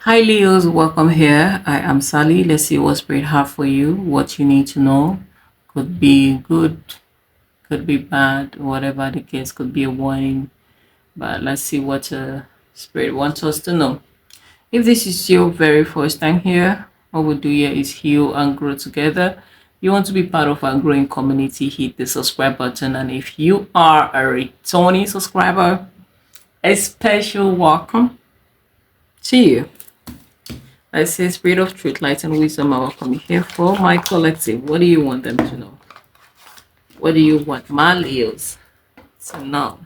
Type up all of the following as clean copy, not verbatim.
Hi Leos, welcome here. I am Sally. Let's see what Spirit have for you. What you need to know could be good, could be bad, whatever the case could be a warning. But let's see what Spirit wants us to know. If this is your very first time here, what we'll do here is heal and grow together. You want to be part of our growing community, hit the subscribe button. And if you are a returning subscriber, a special welcome to you. I say, Spirit of Truth, Light, and Wisdom are welcome here for my collective. What do you want them to know? What do you want my Leos to know?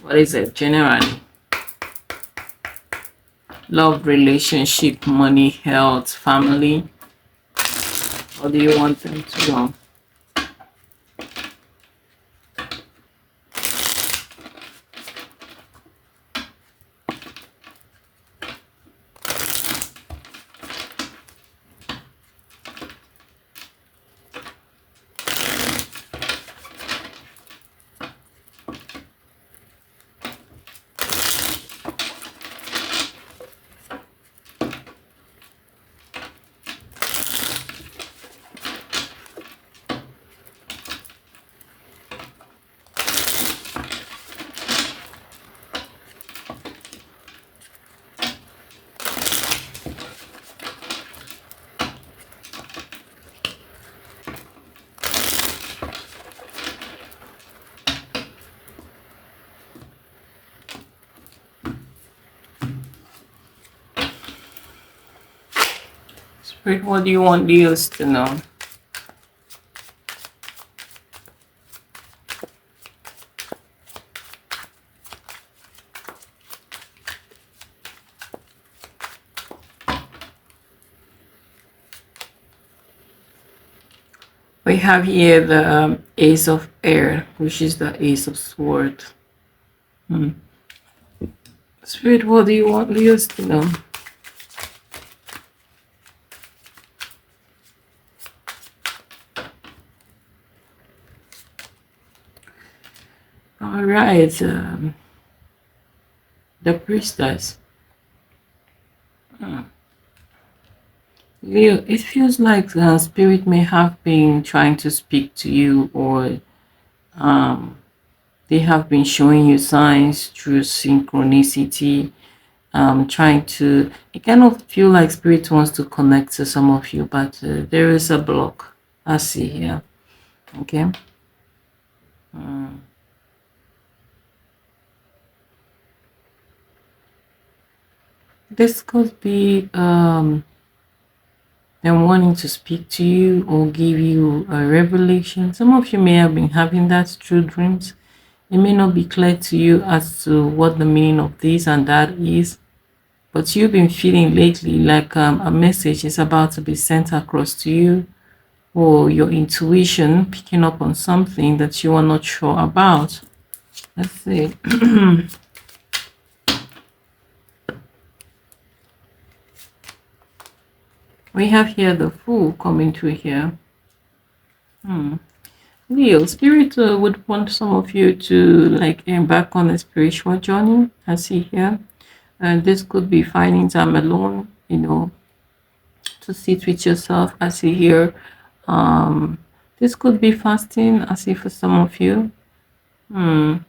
What is it generally? Love, relationship, money, health, family. What do you want them to know? Spirit, what do you want Leos to know? We have here the Ace of Air, which is the Ace of Swords. Spirit, what do you want Leos to know? All right, the Priestess. Leo, it feels like the Spirit may have been trying to speak to you, or they have been showing you signs through synchronicity, trying to, it kind of feel like Spirit wants to connect to some of you, but there is a block. I see here. Okay. This could be them wanting to speak to you or give you a revelation. Some of you may have been having that through dreams. It may not be clear to you as to what the meaning of this and that is, but you've been feeling lately like a message is about to be sent across to you, or your intuition picking up on something that you are not sure about. Let's see. We have here the Fool coming through here. Leo, Spirit would want some of you to like embark on a spiritual journey. I see here. And this could be finding time alone, to sit with yourself. I see here. This could be fasting. I see for some of you. I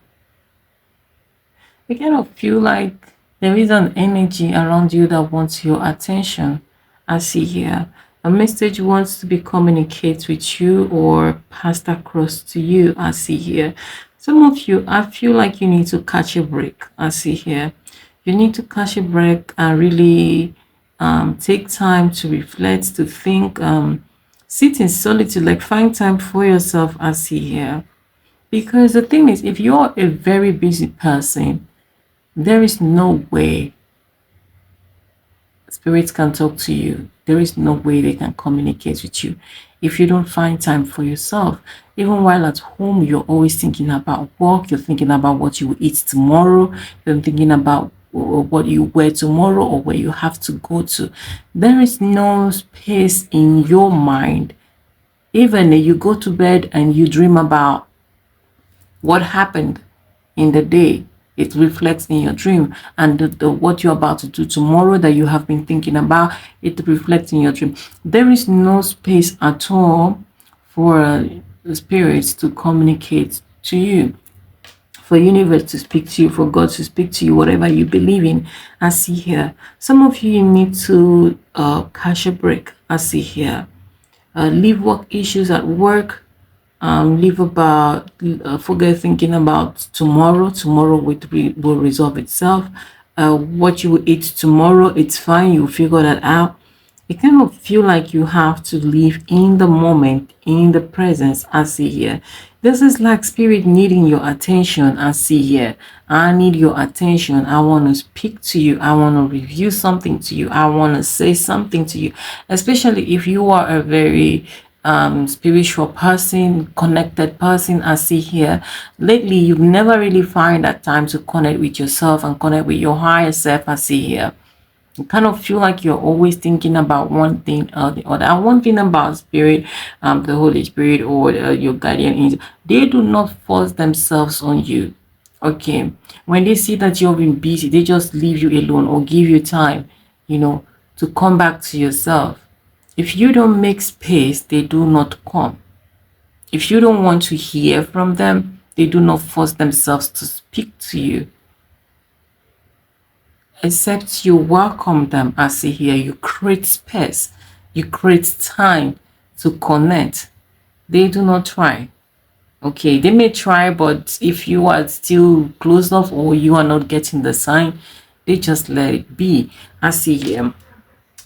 kind of feel like there is an energy around you that wants your attention. I see here. A message wants to be communicated with you or passed across to you. I see here. Some of you, I feel like you need to catch a break. I see here. You need to catch a break and really take time to reflect, to think, sit in solitude, like find time for yourself. I see here. Because the thing is, if you're a very busy person, there is no way spirits can talk to you. There is no way they can communicate with you if you don't find time for yourself. Even while at home, you're always thinking about work, you're thinking about what you will eat tomorrow, you're thinking about what you wear tomorrow or where you have to go to. There is no space in your mind. Even you go to bed and you dream about what happened in the day. It reflects in your dream. And what you're about to do tomorrow that you have been thinking about, it reflects in your dream. There is no space at all for the spirits to communicate to you, for universe to speak to you, for God to speak to you, whatever you believe in. I see here. Some of you need to catch a break. I see here. Leave work issues at work. Leave about, forget thinking about tomorrow. Tomorrow will resolve itself. What you will eat tomorrow, it's fine. You'll figure that out. You kind of feel like you have to live in the moment, in the presence. I see here. This is like spirit needing your attention. I see here. I need your attention. I want to speak to you. I want to review something to you. I want to say something to you. Especially if you are a very spiritual person, connected person. I see here. Lately, you've never really find that time to connect with yourself and connect with your higher self. I see here. You kind of feel like you're always thinking about one thing or the other. And one thing about spirit, the Holy Spirit or your guardian angel, they do not force themselves on you. Okay, when they see that you're being busy, they just leave you alone or give you time, to come back to yourself. If you don't make space, they do not come. If you don't want to hear from them, they do not force themselves to speak to you. Except you welcome them. I see here, you create space, you create time to connect. They do not try. Okay, they may try, but if you are still closed off or you are not getting the sign, they just let it be. I see here.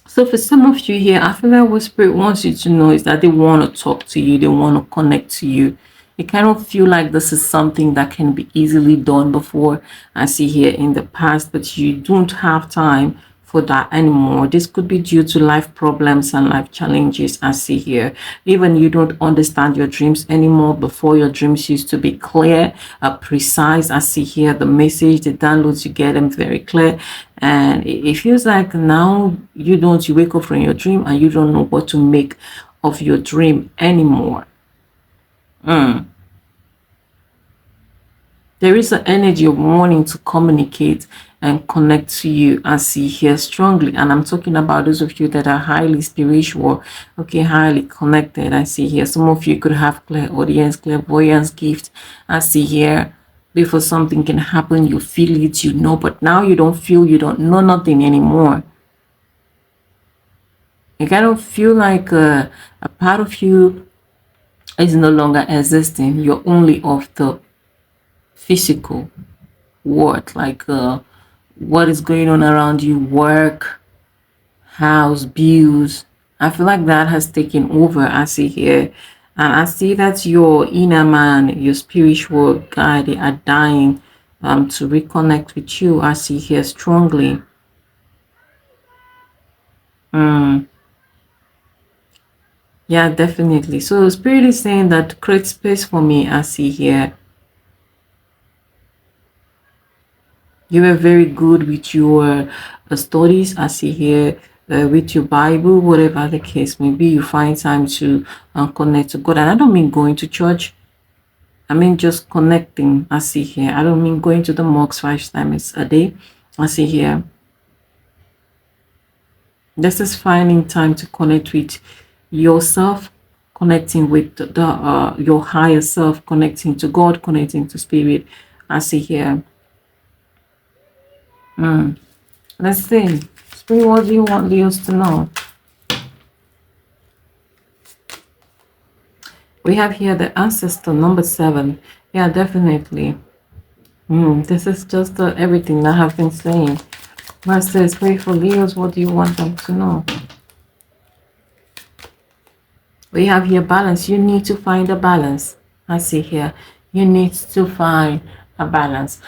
So for some of you here, I feel like what spirit wants you to know is that they want to talk to you, they want to connect to you. You kind of feel like this is something that can be easily done before, I see here, in the past, but you don't have time for that anymore. This could be due to life problems and life challenges. I see here. Even you don't understand your dreams anymore. Before, your dreams used to be clear, precise. I see here the message, the downloads, you get them very clear. And it feels like now you wake up from your dream and you don't know what to make of your dream anymore. There is an energy of wanting to communicate and connect to you. I see here strongly, and I'm talking about those of you that are highly spiritual, okay, highly connected. I see here some of you could have clairaudience, clairvoyance gift. I see here, before something can happen, you feel it, but now you don't feel, you don't know nothing anymore. You kind of feel like a part of you is no longer existing. You're only of the physical world, like what is going on around you, work, house, bills. I feel like that has taken over. I see here, and I see that your inner man, your spiritual guide, they are dying to reconnect with you. I see here strongly. Yeah, definitely. So spirit is saying that create space for me. I see here. You were very good with your studies. I see here, with your Bible, whatever the case may be, you find time to connect to God. And I don't mean going to church. I mean just connecting. I see here. I don't mean going to the mosque 5 times a day. I see here. This is finding time to connect with yourself, connecting with your higher self, connecting to God, connecting to spirit. I see here. Let's see. Spirit, what do you want Leos to know? We have here the ancestor number 7. Yeah, definitely. This is just everything that I have been saying. Master, pray for Leos. What do you want them to know? We have here balance. You need to find a balance. I see here. You need to find a balance.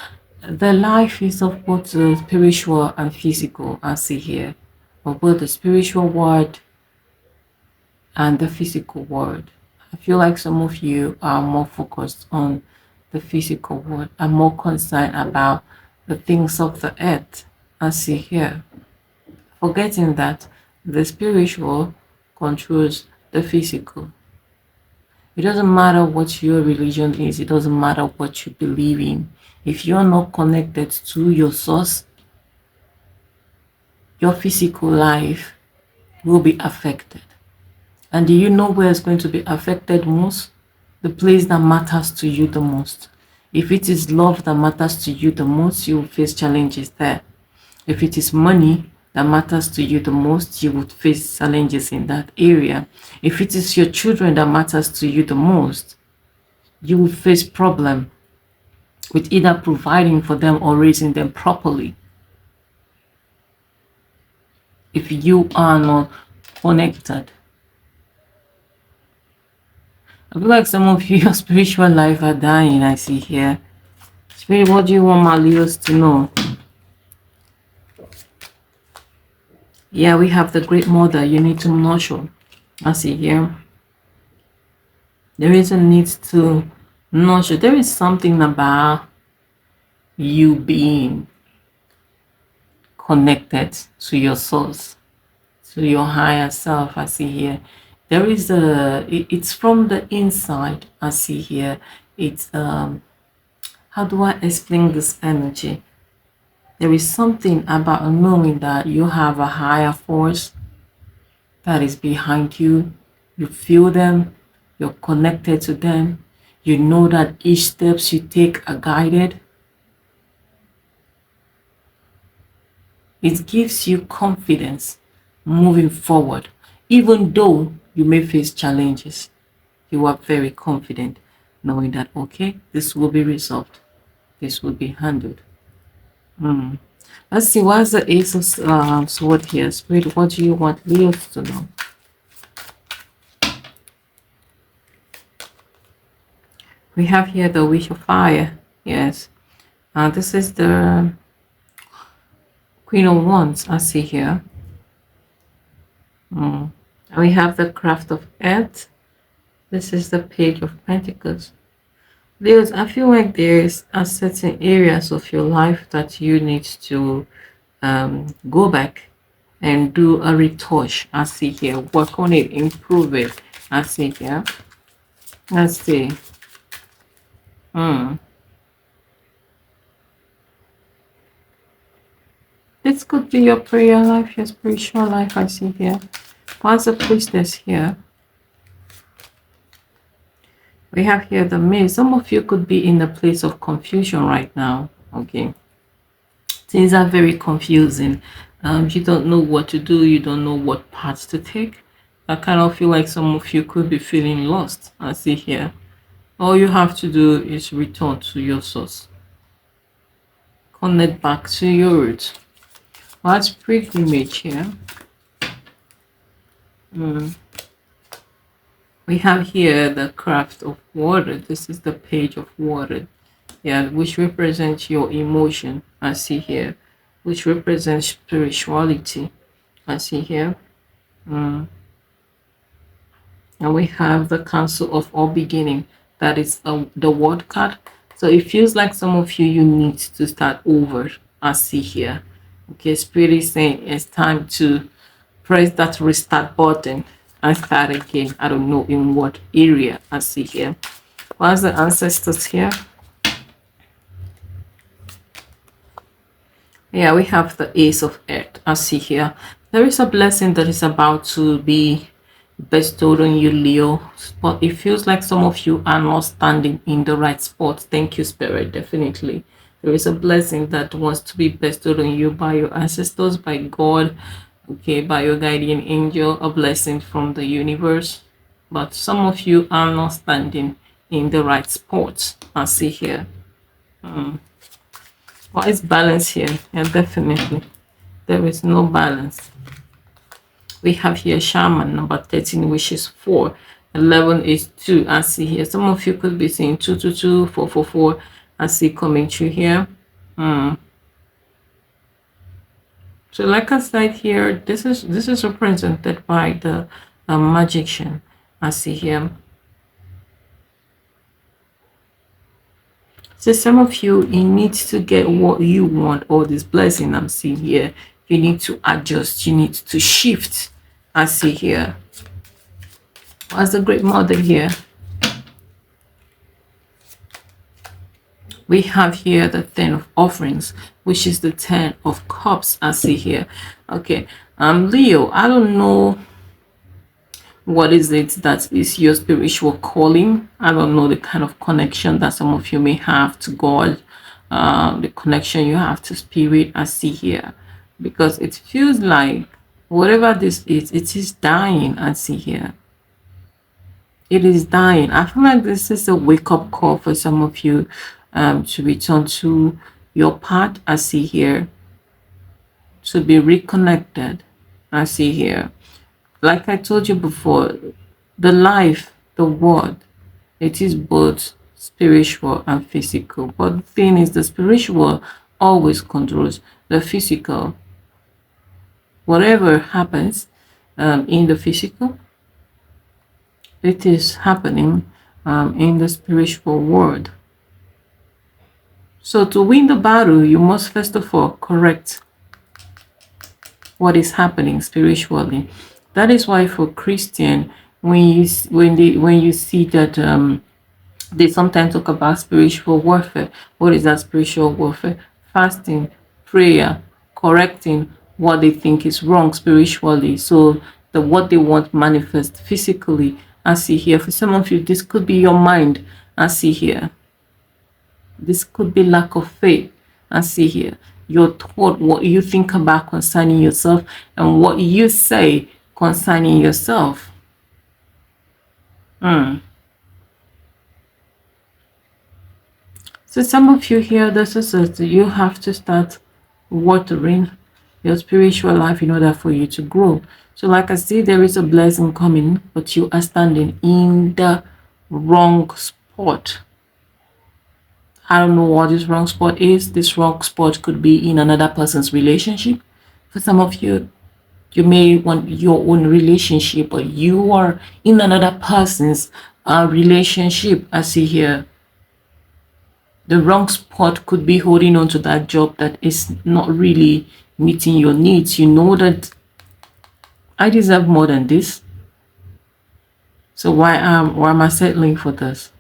The life is of both the spiritual and physical. I see here. Of both the spiritual world and the physical world. I feel like some of you are more focused on the physical world, are more concerned about the things of the earth. I see here. Forgetting that the spiritual controls the physical. It doesn't matter what your religion is. It doesn't matter what you believe in. If you're not connected to your source, your physical life will be affected. And do you know where it's going to be affected most? The place that matters to you the most. If it is love that matters to you the most, you will face challenges there. If it is money that matters to you the most, you would face challenges in that area. If it is your children that matters to you the most, you will face problem with either providing for them or raising them properly. If you are not connected, I feel like some of you, your spiritual life are dying, I see here. Spirit, what do you want my Leos to know? Yeah, we have the great mother you need to nurture. I see here. There is a need to nurture. There is something about you being connected to your source, to your higher self. I see here. There is it's from the inside. I see here. It's how do I explain this energy? There is something about knowing that you have a higher force that is behind you. You feel them, you're connected to them. You know that each steps you take are guided. It gives you confidence moving forward. Even though you may face challenges, you are very confident knowing that, okay, this will be resolved. This will be handled. Let's see, what's the Ace of Sword here? Spirit, what do you want Leos to know? We have here the Wish of Fire. Yes. This is the Queen of Wands, I see here. And we have the Craft of Earth. This is the Page of Pentacles. Leos, I feel like there's a certain areas of your life that you need to go back and do a retouch. I see here. Work on it, improve it. I see here. Let's see. This could be your prayer life, your spiritual life, I see here. What's the Priestess here? We have here the Maze. Some of you could be in a place of confusion right now. Okay. Things are very confusing. You don't know what to do. You don't know what paths to take. I kind of feel like some of you could be feeling lost. I see here. All you have to do is return to your source. Connect back to your roots. What's pilgrimage here? We have here the Craft of Water. This is the Page of Water. Yeah, which represents your emotion. I see here. Which represents spirituality. I see here. And we have the Council of All Beginning. That is the Word card. So it feels like some of you need to start over. I see here. Okay, Spirit is saying it's time to press that restart button and start again. I don't know in what area. I see here. What's the ancestors here? Yeah, we have the Ace of Earth. I see here. There is a blessing that is about to be bestowed on you, Leo. But it feels like some of you are not standing in the right spot. Thank you, Spirit. Definitely. There is a blessing that wants to be bestowed on you by your ancestors, by God, okay, by your guardian angel, a blessing from the universe. But some of you are not standing in the right spot. I see here. What is balance here? Yeah, definitely. There is no balance. We have here Shaman, number 13, which is 4. 11 is 2. I see here. Some of you could be seeing 222, 444. I see coming through here. So like I said here, this is represented by the magician. I see here. So some of you need to get what you want, or this blessing I'm seeing here. You need to adjust. You need to shift. I see here. What's the great mother here? We have here the 10 of offerings, which is the 10 of cups. I see here. Okay, Leo, I don't know what is it that is your spiritual calling. I don't know the kind of connection that some of you may have to God, the connection you have to spirit. I see here, because it feels like whatever this is, it is dying. I see here, it is dying. I feel like this is a wake-up call for some of you, to return to your path. I see here, to be reconnected. I see here, like I told you before, the life, the word, it is both spiritual and physical. But the thing is, the spiritual always controls the physical. Whatever happens, in the physical, it is happening, in the spiritual world. So to win the battle, you must first of all correct what is happening spiritually. That is why for Christian, when you see that, they sometimes talk about spiritual warfare. What is that spiritual warfare? Fasting, prayer, correcting what they think is wrong spiritually, so the what they want manifest physically. I see here, for some of you, this could be your mind. I see here, this could be lack of faith. I see here, your thought, what you think about concerning yourself, and what you say concerning yourself. So some of you here, this is it. You have to start watering your spiritual life in order for you to grow. So like I see, there is a blessing coming, but you are standing in the wrong spot. I don't know what this wrong spot is. This wrong spot could be in another person's relationship. For some of you, you may want your own relationship, but you are in another person's relationship. I see here, the wrong spot could be holding on to that job that is not really meeting your needs. You know that I deserve more than this, so why am I settling for this?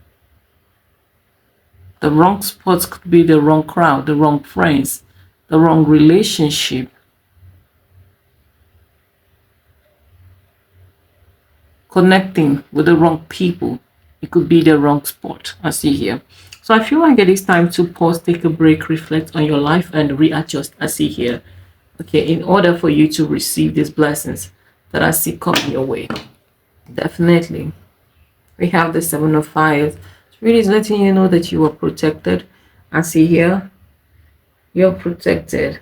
The wrong spots could be the wrong crowd, the wrong friends, the wrong relationship, connecting with the wrong people. It could be the wrong spot. I see here. So I feel like it is time to pause, take a break, reflect on your life, and readjust. I see here. Okay, in order for you to receive these blessings that I see coming your way. Definitely. We have the 7 of Fires. It really is letting you know that you are protected. I see here, you're protected.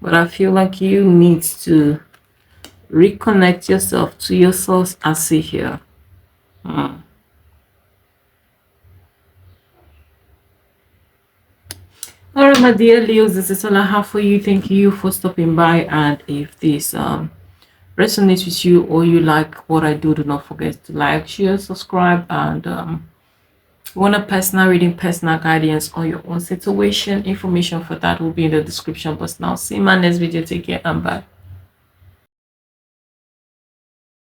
But I feel like you need to reconnect yourself to your source. I see here. All right, my dear Leos, this is all I have for you. Thank you for stopping by. And if this resonates with you, or you like what I do not forget to like, share, subscribe. And you want a personal reading, personal guidance on your own situation, information for that will be in the description box. Now see you in my next video. Take care and bye.